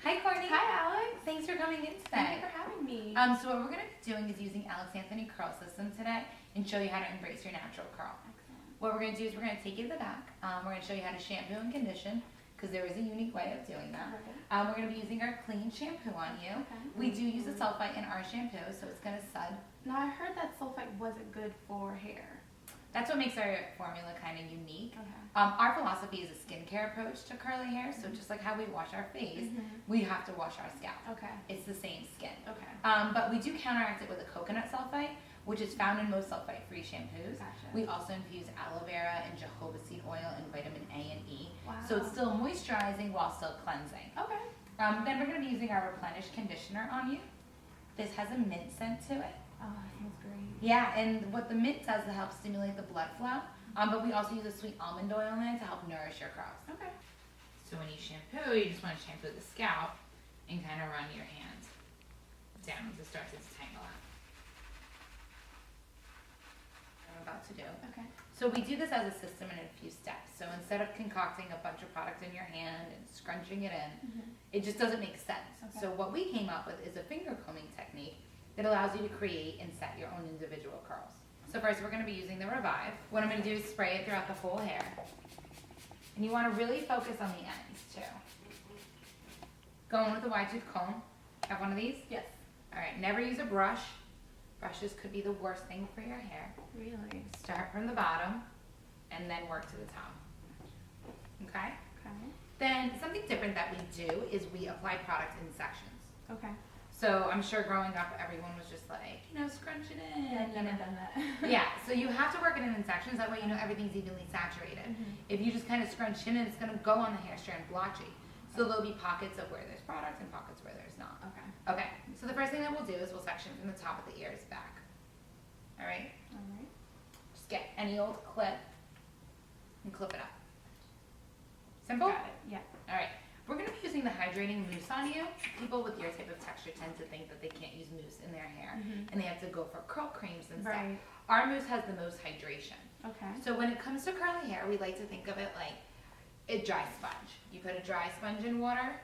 Hi, Courtney. Hi, Alex. Thanks for coming in today. Thank you for having me. So what we're going to be doing is using Alex Curl System today and show you how to embrace your natural curl. Excellent. What we're going to do is we're going to take you to the back. We're going to show you how to shampoo and condition because there is a unique way of doing that. Okay. We're going to be using our clean shampoo on you. Okay. We do use a sulfite in our shampoo, so it's going to sud. Now, I heard that sulfite wasn't good for hair. That's what makes our formula kind of unique. Okay. Our philosophy is a skincare approach to curly hair, so just like how we wash our face, we have to wash our scalp. Okay. It's the same skin. Okay. But we do counteract it with a coconut sulfite, which is found in most sulfite-free shampoos. Gotcha. We also infuse aloe vera and jojoba seed oil and vitamin A and E. Wow. So it's still moisturizing while still cleansing. Okay. Then we're going to be using our Replenish conditioner on you. This has a mint scent to it. Oh, that smells great. Yeah, and what the mint does is it helps stimulate the blood flow. But we also use a sweet almond oil in it to help nourish your curls. Okay. So when you shampoo, you just want to shampoo the scalp and kind of run your hand down as it starts to tangle out. I'm about to do. Okay. So we do this as a system in a few steps. So instead of concocting a bunch of product in your hand and scrunching it in, it just doesn't make sense. Okay. So what we came up with is a finger combing technique that allows you to create and set your own individual curls. So first we're going to be using the Revive. What I'm going to do is spray it throughout the whole hair. And you want to really focus on the ends too. Going with the wide tooth comb. Have one of these? Yes. Alright, never use a brush. Brushes could be the worst thing for your hair. Really? Start from the bottom and then work to the top. Okay? Okay. Then something different that we do is we apply product in sections. Okay. So I'm sure growing up everyone was just like, scrunch it in. I've never done that. Yeah, so you have to work it in sections, that way everything's evenly saturated. If you just kind of scrunch in it, it's going to go on the hair strand blotchy. So there'll be pockets of where there's product and pockets where there's not. Okay. Okay, so the first thing that we'll do is we'll section from the top of the ears back. Alright? Alright. Just get any old clip and clip it up. Simple? Got it. Yeah. Alright, we're going to be using the hydrating mousse on you. People with your type of texture tend to think that they can't use mousse in their hair and they have to go for curl creams and stuff. Right. Our mousse has the most hydration. Okay. So when it comes to curly hair, we like to think of it like a dry sponge. You put a dry sponge in water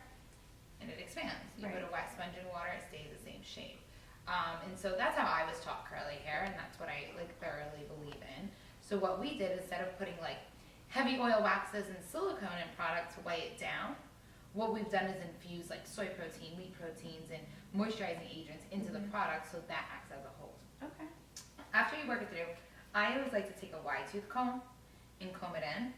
and it expands. You put a wet sponge in water, it stays the same shape. And so that's how I was taught curly hair, and that's what I thoroughly believe in. So what we did, instead of putting heavy oil waxes and silicone in product to weigh it down, what we've done is infuse soy protein, wheat proteins, and moisturizing agents into the product so that acts as a hold. Okay. After you work it through, I always like to take a wide tooth comb and comb it in.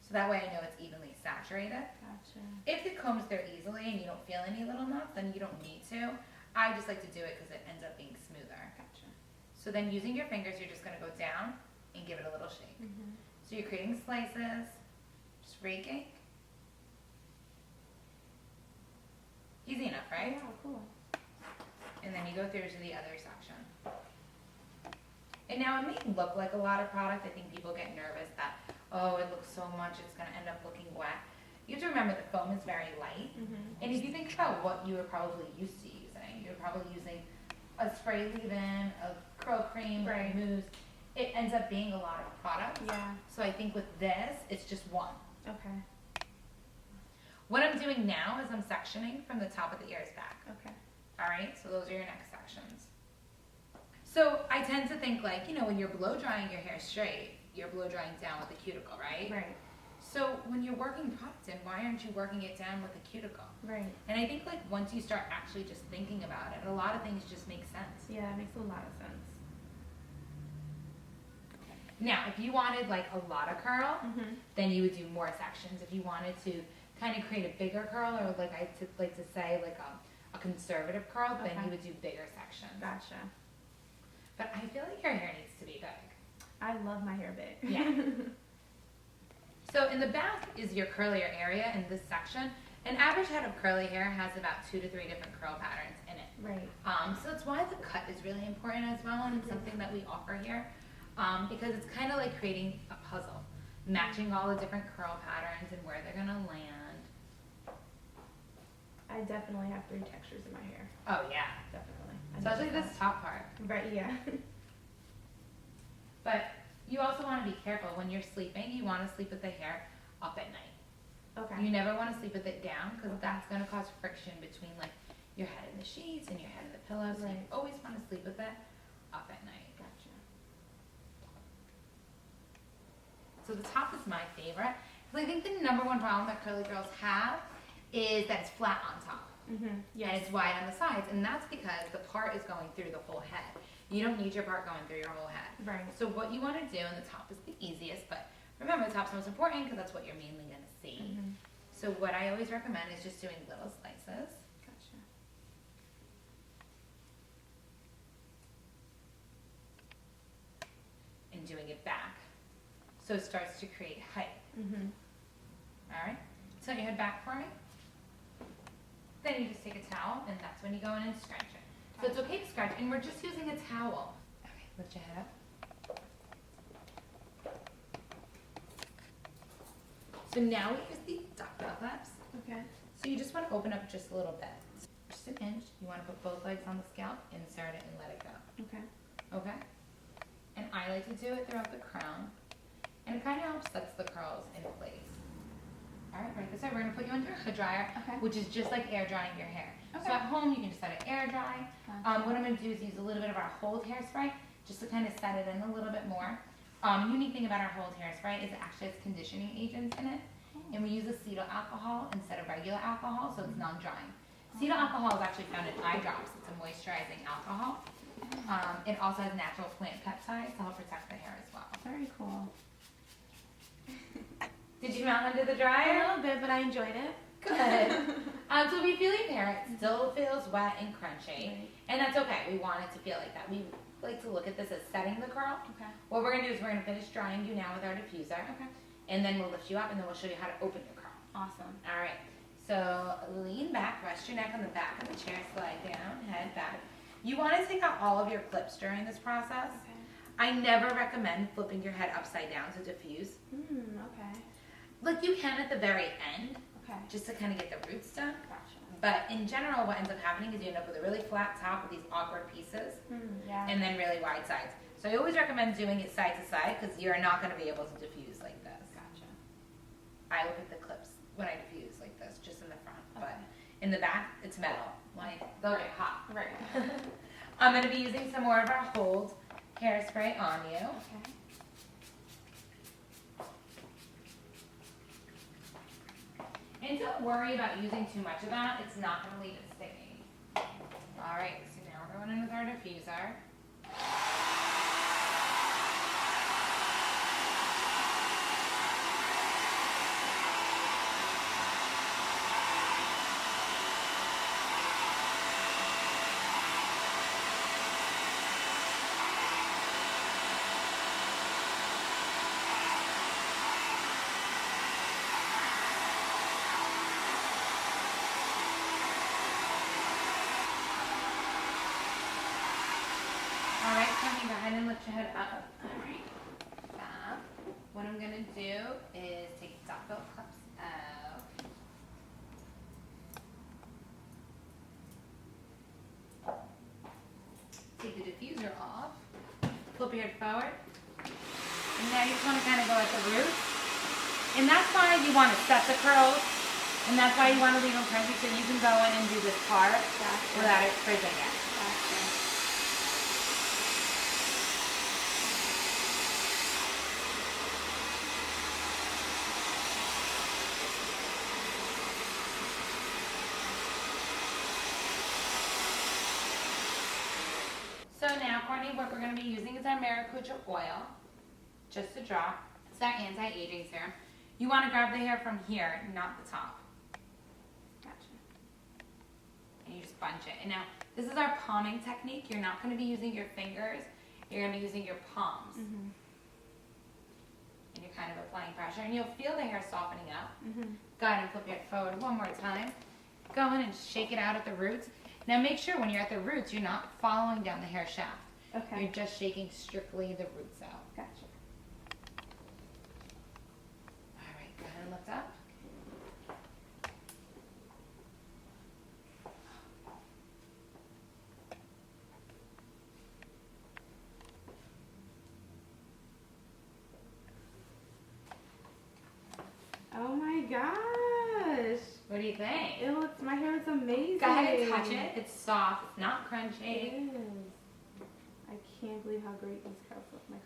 So that way I know it's evenly saturated. Gotcha. If it combs through easily and you don't feel any little knots, then you don't need to. I just like to do it because it ends up being smoother. Gotcha. So then using your fingers, you're just going to go down and give it a little shake. So you're creating slices, just raking. Easy enough, right? Yeah, cool. And then you go through to the other section. And now it may look like a lot of product. I think people get nervous that, oh, it looks so much, it's going to end up looking wet. You have to remember the foam is very light. And if you think about what you were probably used to using, you're probably using a spray leave-in, a curl cream, or a mousse. It ends up being a lot of product. Yeah. So I think with this, it's just one. Okay. What I'm doing now is I'm sectioning from the top of the ears back. Okay. Alright, so those are your next sections. So I tend to think when you're blow drying your hair straight, you're blow drying down with a cuticle, right? Right. So when you're working product in, why aren't you working it down with a cuticle? Right. And I think once you start actually just thinking about it, a lot of things just make sense. Yeah, it makes a lot of sense. Now, if you wanted a lot of curl, then you would do more sections. If you wanted to kind of create a bigger curl, or I like to say a conservative curl, then you would do bigger sections. Gotcha. But I feel like your hair needs to be big. I love my hair big. Yeah. So in the back is your curlier area in this section. An average head of curly hair has about 2 to 3 different curl patterns in it. Right. So that's why the cut is really important as well, and it's something that we offer here. Because it's kind of like creating a puzzle, matching all the different curl patterns and where they're gonna land. I definitely have 3 textures in my hair. Oh yeah, Definitely. especially this top part. Right, yeah. But you also want to be careful when you're sleeping. You want to sleep with the hair up at night. Okay. You never want to sleep with it down because that's going to cause friction between like your head in the sheets and your head in the pillows. So you Right. always want to sleep with it up at night. Gotcha. So the top is my favorite because I think the number one problem that curly girls have is that it's flat on top. Mhm. And it's wide on the sides, and that's because the part is going through the whole head. You don't need your part going through your whole head. Right. So what you want to do, and the top is the easiest, but remember the top's most important because that's what you're mainly going to see. Mhm. So what I always recommend is just doing little slices Gotcha. and doing it back. So it starts to create height. Mhm. All right? Tilt your head back for me. Then you just take a towel, and that's when you go in and scratch it. So it's okay to scratch, and we're just using a towel. Okay, lift your head up. So now we use the duckbill clips. Okay. So you just want to open up just a little bit. Just an inch. You want to put both legs on the scalp, insert it, and let it go. Okay. Okay? And I like to do it throughout the crown. And it kind of helps sets the curls in place. All right, right this way. We're going to put you under a hood dryer, Okay. which is just like air drying your hair. Okay. So at home, you can just let it air dry. Gotcha. What I'm going to do is use a little bit of our Hold hairspray just to kind of set it in a little bit more. Unique thing about our Hold hairspray is it actually has conditioning agents in it. And we use acetyl alcohol instead of regular alcohol, so it's non-drying. Acetyl alcohol is actually found in eye drops. It's a moisturizing alcohol. It also has natural plant peptides to help protect the hair as well. Very cool. Did you mount under the A dryer? little bit, but I enjoyed it. Good. So if you feel your hair, it still feels wet and crunchy. Right. And that's okay. We want it to feel like that. We like to look at this as setting the curl. Okay. What we're going to do is we're going to finish drying you now with our diffuser. Okay. And then we'll lift you up and then we'll show you how to open your curl. Awesome. All right. So lean back, rest your neck on the back of the chair, slide down, head back. You want to take out all of your clips during this process. Okay. I never recommend flipping your head upside down to diffuse. Okay. Like you can at the very end, Okay. just to kind of get the roots done. Gotcha. But in general, what ends up happening is you end up with a really flat top with these awkward pieces Yeah. and then really wide sides. So I always recommend doing it side to side because you're not going to be able to diffuse like this. Gotcha. I look at the clips when I diffuse like this, just in the front. But Okay. in the back, it's metal. Like, they'll get hot. Right. I'm going to be using some more of our Hold hairspray on you. Okay. And don't worry about using too much of that. It's not going to leave it sticking. All right, so now we're going in with our diffuser. All right, Courtney, go ahead and lift your head up. All right. Fab. What I'm going to do is take the duckbill clips out. Take the diffuser off. Flip your head forward. And now you just want to kind of go at the roots. And that's why you want to set the curls. And that's why you want to leave them crunchy so you can go in and do this part Gotcha. without it frizzing it. Gotcha. So now, Courtney, what we're going to be using is our maracuja oil, just a drop. It's our anti-aging serum. You want to grab the hair from here, not the top, Gotcha. and you just bunch it. And now, this is our palming technique. You're not going to be using your fingers. You're going to be using your palms, Mhm. and you're kind of applying pressure, and you'll feel the hair softening up. Mhm. Go ahead and flip it forward one more time. Go in and shake it out at the roots. Now, make sure when you're at the roots, you're not following down the hair shaft. Okay. You're just shaking strictly the roots out. Gotcha. All right, go ahead and lift up. Oh my gosh. What do you think? Ew, my hair is amazing. Go ahead and touch it. It's soft. It's not It crunchy. is. I can't believe how great these curls look. My